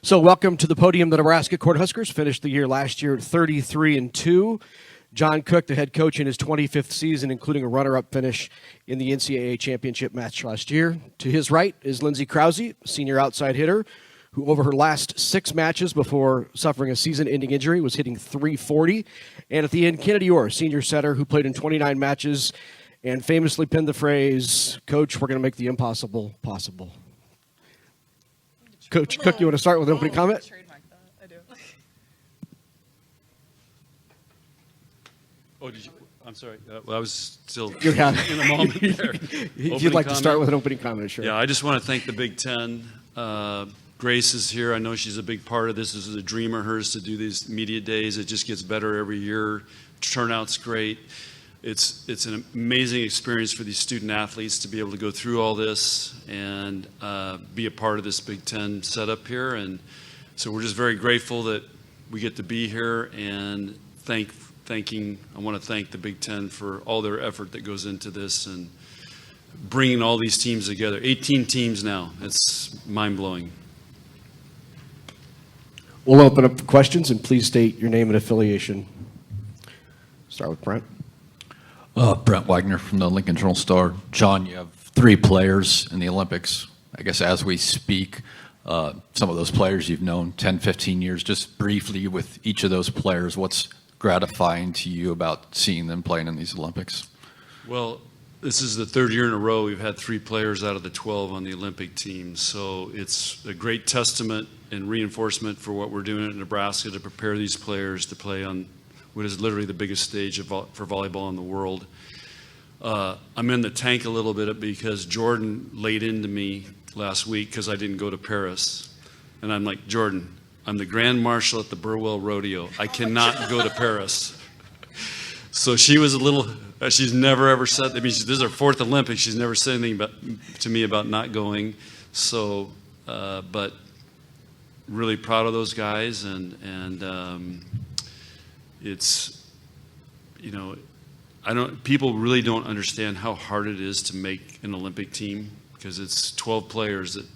So welcome to the podium. The Nebraska Cornhuskers finished the year last year at 33-2. John Cook, the head coach in his 25th season, including a runner-up finish in the NCAA championship match last year. To his right is Lindsay Krause, senior outside hitter, who over her last 6 matches before suffering a season-ending injury was hitting .340. And at the end, Kennedi, senior setter, who played in 29 matches and famously penned the phrase, "Coach, we're going to make the impossible possible." Coach Cook, you want to start with an opening comment? Trademark that. I do. Oh, did you? I'm sorry. Well, I was still in a moment there. If you'd like to start with an opening comment, sure. Yeah, I just want to thank the Big Ten. Grace is here. I know she's a big part of this. This is a dream of hers to do these media days. It just gets better every year. Turnout's great. It's an amazing experience for these student athletes to be able to go through all this and be a part of this Big Ten setup here. And so we're just very grateful that we get to be here, and I want to thank the Big Ten for all their effort that goes into this and bringing all these teams together. 18 teams now. It's mind-blowing. We'll open up for questions, and please state your name and affiliation. Start with Brent. Brent Wagner from the Lincoln Journal-Star. John, you have 3 players in the Olympics. I guess as we speak, some of those players you've known 10, 15 years. Just briefly with each of those players, what's gratifying to you about seeing them playing in these Olympics? Well, this is the 3rd year in a row we've had 3 players out of the 12 on the Olympic team. So it's a great testament and reinforcement for what we're doing at Nebraska to prepare these players to play on what is literally the biggest stage for volleyball in the world. I'm in the tank a little bit because Jordan laid into me last week because I didn't go to Paris. And I'm like, Jordan, I'm the Grand Marshal at the Burwell Rodeo. I cannot go to Paris. So she was a little, she's never ever said, I mean, this is her 4th Olympics. She's never said anything to me about not going. So, but really proud of those guys. And it's, people really don't understand how hard it is to make an Olympic team because it's 12 players that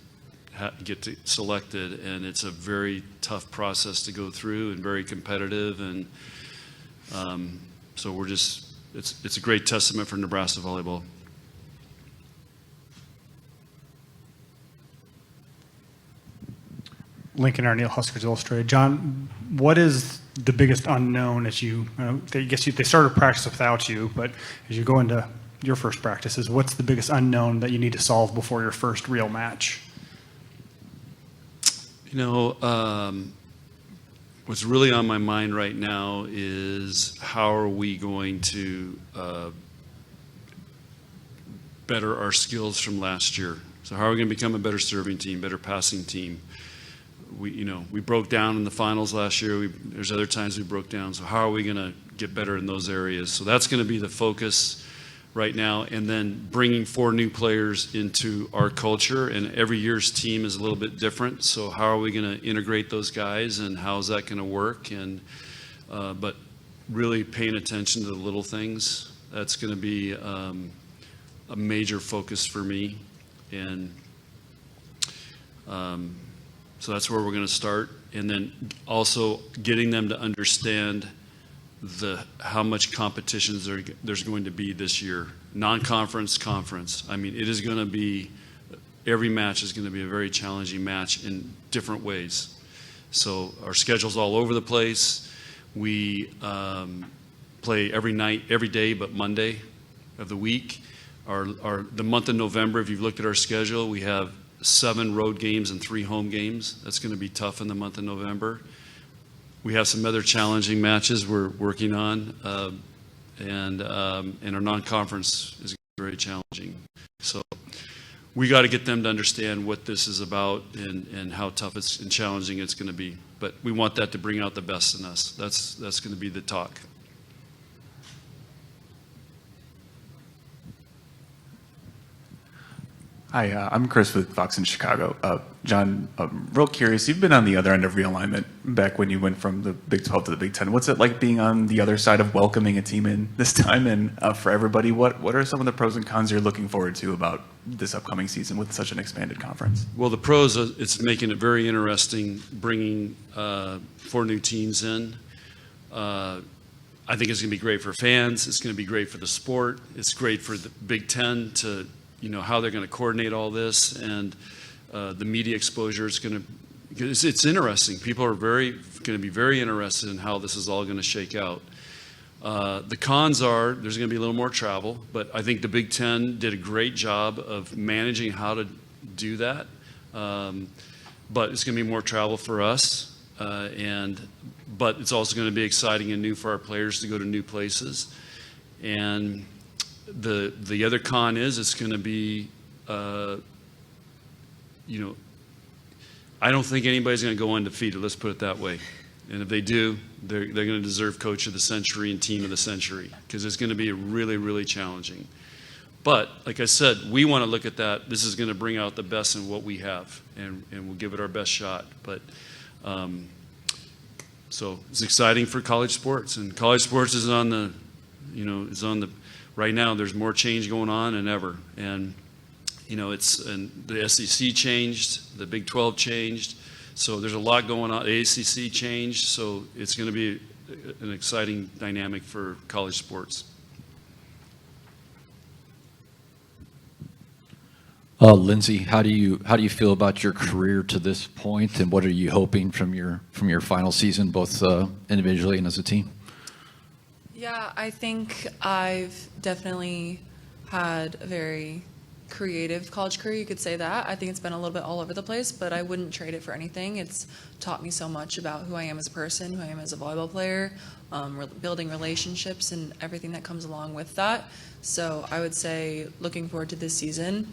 get selected, and it's a very tough process to go through and very competitive. And so we're just, it's a great testament for Nebraska volleyball. Lincoln Arneal, Huskers Illustrated. John, what is the biggest unknown as they started practice without you, but as you go into your first practices, what's the biggest unknown that you need to solve before your first real match? What's really on my mind right now is how are we going to better our skills from last year? So how are we going to become a better serving team, better passing team? We broke down in the finals last year. There's other times we broke down. So how are we going to get better in those areas? So that's going to be the focus right now. And then bringing 4 new players into our culture. And every year's team is a little bit different. So how are we going to integrate those guys, and how is that going to work? And but really paying attention to the little things. That's going to be a major focus for me. And so that's where we're going to start. And then also getting them to understand how much competition there's going to be this year. Non-conference, conference. I mean, it is going to be, every match is going to be a very challenging match in different ways. So our schedule's all over the place. We play every night, every day but Monday of the week. The month of November, if you've looked at our schedule, we have 7 road games and 3 home games. That's going to be tough in the month of November. We have some other challenging matches we're working on, and our non-conference is very challenging. So we got to get them to understand what this is about and how tough and challenging it's going to be. But we want that to bring out the best in us. That's going to be the talk. Hi, I'm Chris with Fox in Chicago. John, real curious, you've been on the other end of realignment back when you went from the Big 12 to the Big 10. What's it like being on the other side of welcoming a team in this time? And for everybody, what are some of the pros and cons you're looking forward to about this upcoming season with such an expanded conference? Well, the pros, it's making it very interesting bringing 4 new teams in. I think it's going to be great for fans. It's going to be great for the sport. It's great for the Big Ten to, how they're going to coordinate all this, and the media exposure is going to. It's interesting. People are going to be very interested in how this is all going to shake out. The cons are there's going to be a little more travel, but I think the Big Ten did a great job of managing how to do that. But it's going to be more travel for us, but it's also going to be exciting and new for our players to go to new places. And the other con is it's going to be, I don't think anybody's going to go undefeated. Let's put it that way. And if they do, they're going to deserve Coach of the Century and Team of the Century, because it's going to be really, really challenging. But like I said, we want to look at that. This is going to bring out the best in what we have, and we'll give it our best shot. But so it's exciting for college sports, and college sports is on the, right now there's more change going on than ever. And, and the SEC changed, the Big 12 changed. So there's a lot going on. The ACC changed. So it's going to be an exciting dynamic for college sports. Lyndsey, how do you feel about your career to this point, and what are you hoping from your final season, both individually and as a team? Yeah, I think I've definitely had a very creative college career, you could say that. I think it's been a little bit all over the place, but I wouldn't trade it for anything. It's taught me so much about who I am as a person, who I am as a volleyball player, building relationships and everything that comes along with that. So I would say looking forward to this season,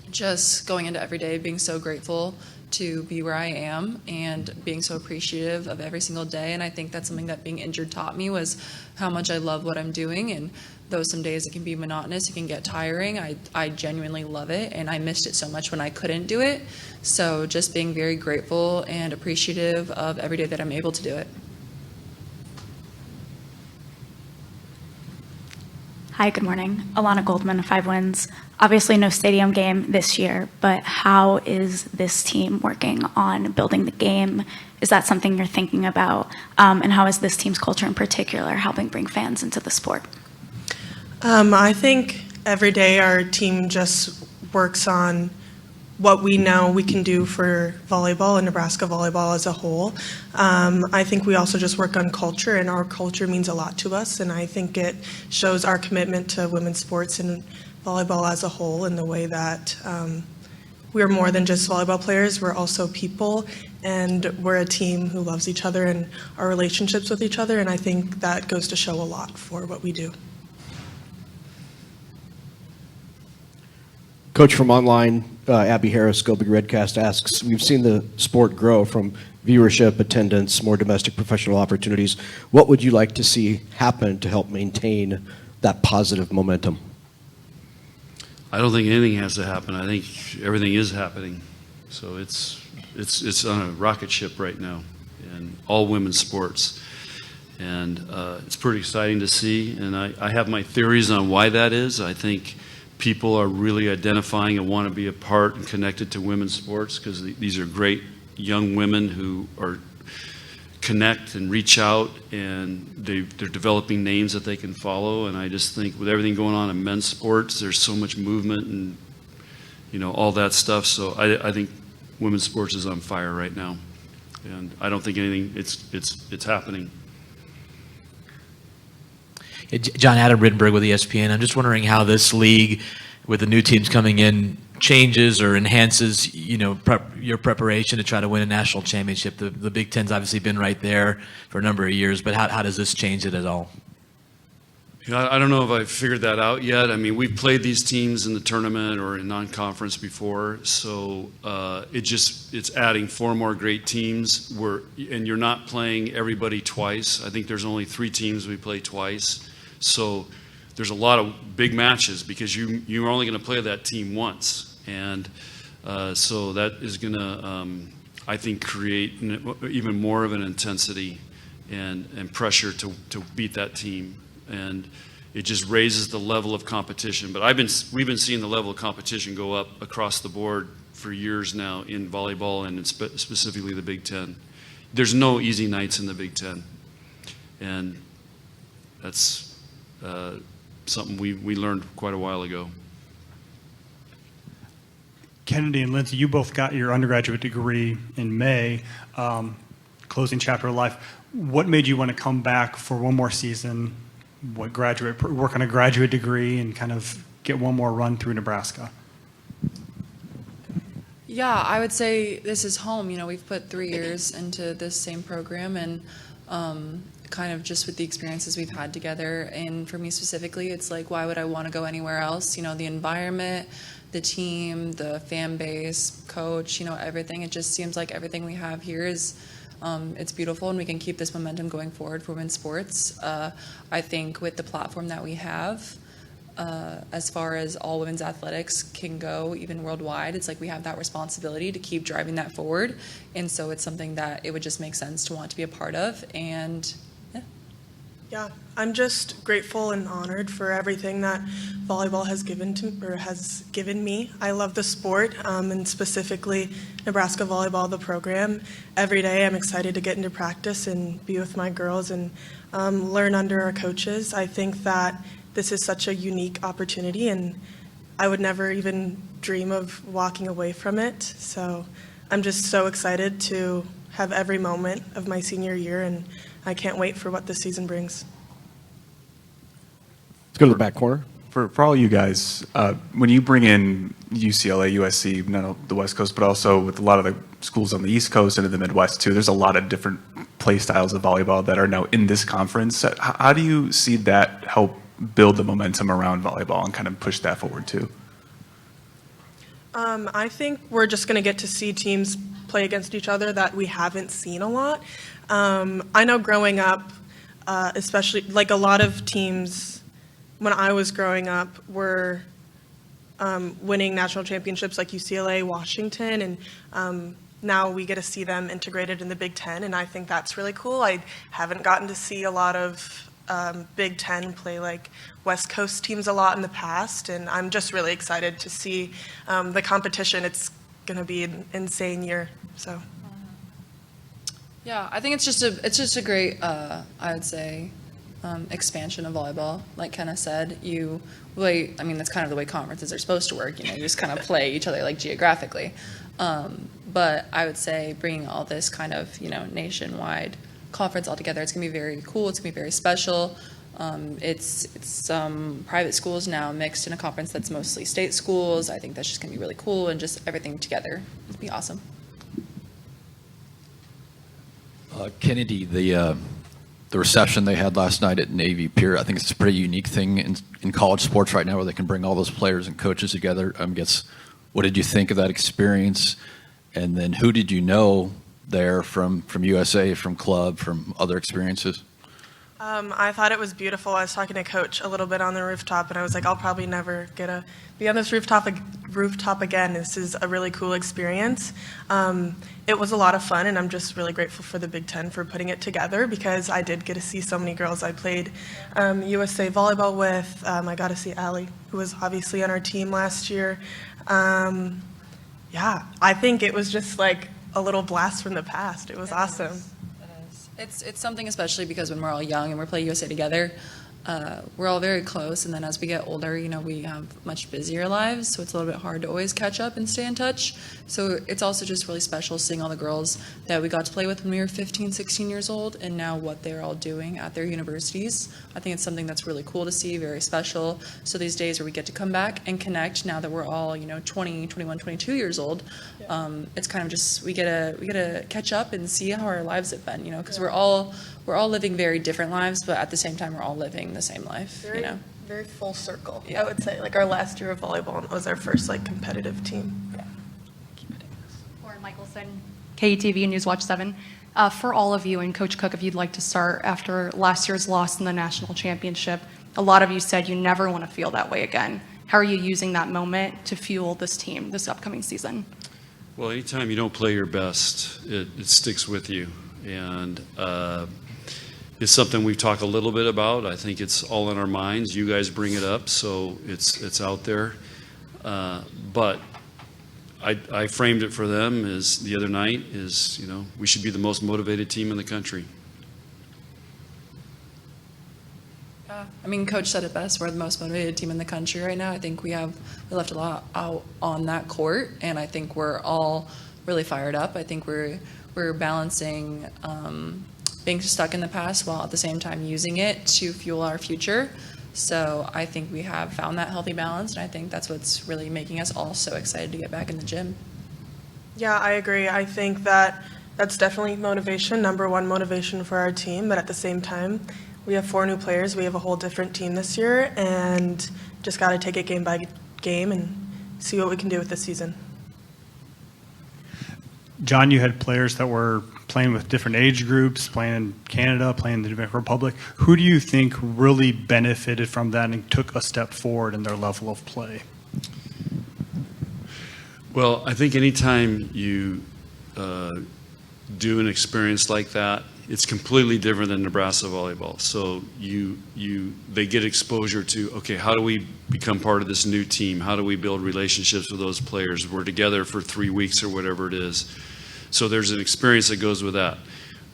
just going into every day being so grateful to be where I am and being so appreciative of every single day. And I think that's something that being injured taught me, was how much I love what I'm doing. And though some days it can be monotonous, it can get tiring, I genuinely love it, and I missed it so much when I couldn't do it. So just being very grateful and appreciative of every day that I'm able to do it. Hi, good morning. Alana Goldman, 5 Wins. Obviously no stadium game this year, but how is this team working on building the game? Is that something you're thinking about? And how is this team's culture in particular helping bring fans into the sport? I think every day our team just works on what we know we can do for volleyball and Nebraska volleyball as a whole. I think we also just work on culture, and our culture means a lot to us, and I think it shows our commitment to women's sports and volleyball as a whole, in the way that we're more than just volleyball players, we're also people, and we're a team who loves each other and our relationships with each other, and I think that goes to show a lot for what we do. Coach from online, Abby Harris, Go Big Redcast asks, we've seen the sport grow from viewership, attendance, more domestic professional opportunities. What would you like to see happen to help maintain that positive momentum? I don't think anything has to happen. I think everything is happening. So it's on a rocket ship right now in all women's sports. And it's pretty exciting to see. And I have my theories on why that is. I think people are really identifying and want to be a part and connected to women's sports, because these are great young women who are connect and reach out, and they're developing names that they can follow. And I just think with everything going on in men's sports, there's so much movement and all that stuff. So I think women's sports is on fire right now, and I don't think anything it's happening. John, Adam Rittenberg with ESPN. I'm just wondering how this league, with the new teams coming in, changes or enhances, your preparation to try to win a national championship. The Big Ten's obviously been right there for a number of years, but how does this change it at all? I don't know if I've figured that out yet. I mean, we've played these teams in the tournament or in non-conference before, so it's adding 4 more great teams. And you're not playing everybody twice. I think there's only 3 teams we play twice. So there's a lot of big matches, because you're only going to play that team once. And so that is going to, I think, create even more of an intensity and pressure to beat that team. And it just raises the level of competition. But we've been seeing the level of competition go up across the board for years now in volleyball and specifically the Big Ten. There's no easy nights in the Big Ten. And that's something we learned quite a while ago. Kennedi and Lindsay, you both got your undergraduate degree in May, closing chapter of life. What made you want to come back for one more season, work on a graduate degree, and kind of get one more run through Nebraska? Yeah, I would say this is home. You know, we've put 3 years into this same program, and kind of just with the experiences we've had together. And for me specifically, it's like, why would I want to go anywhere else? You know, the environment, the team, the fan base, coach, you know, everything. It just seems like everything we have here is, it's beautiful, and we can keep this momentum going forward for women's sports. I think with the platform that we have, as far as all women's athletics can go, even worldwide, it's like we have that responsibility to keep driving that forward. And so it's something that it would just make sense to want to be a part of. And Yeah, I'm just grateful and honored for everything that volleyball has given me. I love the sport, and specifically Nebraska Volleyball, the program. Every day I'm excited to get into practice and be with my girls and learn under our coaches. I think that this is such a unique opportunity, and I would never even dream of walking away from it. So I'm just so excited to have every moment of my senior year, and I can't wait for what this season brings. Let's go to the back corner. For all you guys, when you bring in UCLA, USC, not only the West Coast, but also with a lot of the schools on the East Coast and in the Midwest too, there's a lot of different play styles of volleyball that are now in this conference. How do you see that help build the momentum around volleyball and kind of push that forward too? I think we're just going to get to see teams play against each other that we haven't seen a lot. I know growing up, especially like a lot of teams when I was growing up were winning national championships like UCLA, Washington, and now we get to see them integrated in the Big Ten, and I think that's really cool. I haven't gotten to see a lot of Big Ten play like West Coast teams a lot in the past, and I'm just really excited to see the competition. It's going to be an insane year. So, yeah, I think it's just a great, I would say, expansion of volleyball. Like Kenna said, that's kind of the way conferences are supposed to work. You know, you just kind of play each other like geographically. But I would say bringing all this kind of, you know, nationwide conference all together, it's going to be very cool. It's going to be very special. It's some private schools now mixed in a conference that's mostly state schools. I think that's just going to be really cool, and just everything together. It'll be awesome. Kennedi, the reception they had last night at Navy Pier, I think it's a pretty unique thing in college sports right now where they can bring all those players and coaches together. What did you think of that experience? And then who did you know there from USA, from club, from other experiences? I thought it was beautiful. I was talking to Coach a little bit on the rooftop, and I was like, I'll probably never get to be on this rooftop again. This is a really cool experience. It was a lot of fun, and I'm just really grateful for the Big Ten for putting it together, because I did get to see so many girls I played USA Volleyball with. I got to see Allie, who was obviously on our team last year. Yeah, I think it was just like a little blast from the past. It was awesome. It's something, especially because when we're all young and we're playing USA together, we're all very close, and then as we get older, you know, we have much busier lives, so it's a little bit hard to always catch up and stay in touch. So it's also just really special seeing all the girls that we got to play with when we were 15, 16 years old, and now what they're all doing at their universities. I think it's something that's really cool to see, very special. So these days where we get to come back and connect, now that we're all, you know, 20, 21, 22 years old, it's kind of just, we get to catch up and see how our lives have been, you know, because we're all living very different lives, but at the same time, we're all living the same life, you know? Very full circle. Yeah. I would say, like, our last year of volleyball was our first, like, competitive team. Yeah. Lauren Michelson, KETV News Watch 7. For all of you, and Coach Cook, if you'd like to start, after last year's loss in the national championship, a lot of you said you never want to feel that way again. How are you using that moment to fuel this team this upcoming season? Well, anytime you don't play your best, it sticks with you. And it's something we've talked a little bit about. I think it's all in our minds. You guys bring it up, so it's out there. But I framed it for them as the other night is, we should be the most motivated team in the country. I mean, Coach said it best. We're the most motivated team in the country right now. I think we left a lot out on that court, and I think we're all really fired up. I think we're balancing being stuck in the past while at the same time using it to fuel our future. So I think we have found that healthy balance, and I think that's what's really making us all so excited to get back in the gym. Yeah, I agree. I think that's definitely motivation, number one motivation for our team, but at the same time, we have 4 new players. We have a whole different team this year, and just got to take it game by game and see what we can do with this season. John, you had players that were playing with different age groups, playing in Canada, playing in the Dominican Republic. Who do you think really benefited from that and took a step forward in their level of play? Well, I think anytime you do an experience like that, it's completely different than Nebraska volleyball. So they get exposure to, okay, how do we become part of this new team? How do we build relationships with those players? We're together for 3 weeks or whatever it is. So there's an experience that goes with that.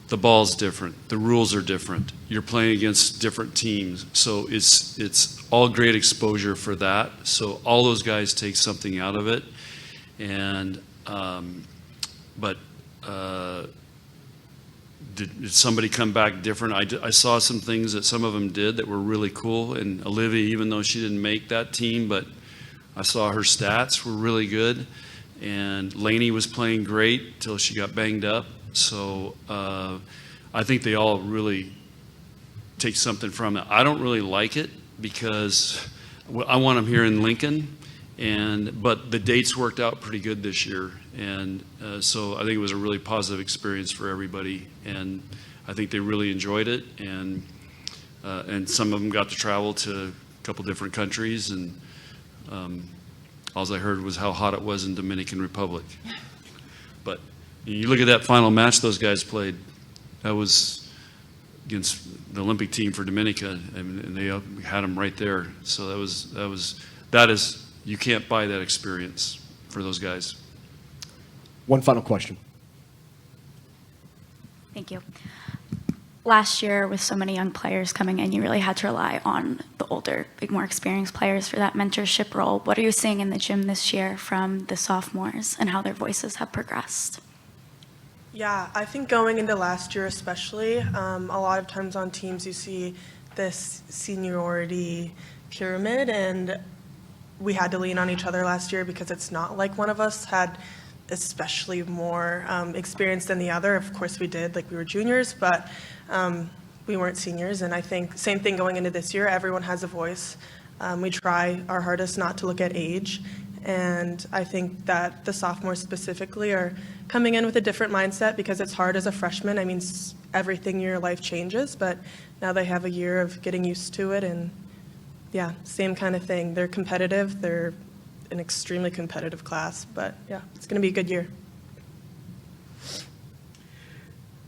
The ball's different. The rules are different. You're playing against different teams. So it's all great exposure for that. So all those guys take something out of it. And did somebody come back different? I saw some things that some of them did that were really cool. And Olivia, even though she didn't make that team, but I saw her stats were really good. And Lainey was playing great till she got banged up. So I think they all really take something from it. I don't really like it because I want them here in Lincoln. But the dates worked out pretty good this year, and so I think it was a really positive experience for everybody, and I think they really enjoyed it, and some of them got to travel to a couple different countries, and all I heard was how hot it was in Dominican Republic. But you look at that final match those guys played, that was against the Olympic team for Dominica, and they had them right there. So that is. You can't buy that experience for those guys. One final question. Thank you. Last year, with so many young players coming in, you really had to rely on the older, more experienced players for that mentorship role. What are you seeing in the gym this year from the sophomores and how their voices have progressed? Yeah, I think going into last year especially, a lot of times on teams you see this seniority pyramid, and we had to lean on each other last year because it's not like one of us had especially more experience than the other. Of course we did, like we were juniors, but we weren't seniors. And I think same thing going into this year, everyone has a voice. We try our hardest not to look at age. And I think that the sophomores specifically are coming in with a different mindset because it's hard as a freshman. I mean, everything in your life changes, but now they have a year of getting used to it, and yeah, same kind of thing. They're competitive. They're an extremely competitive class, but yeah, it's going to be a good year.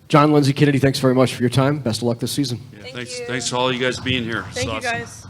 John, Lyndsey, Kennedi, thanks very much for your time. Best of luck this season. Yeah, thanks to all you guys being here. Thank you, awesome. guys.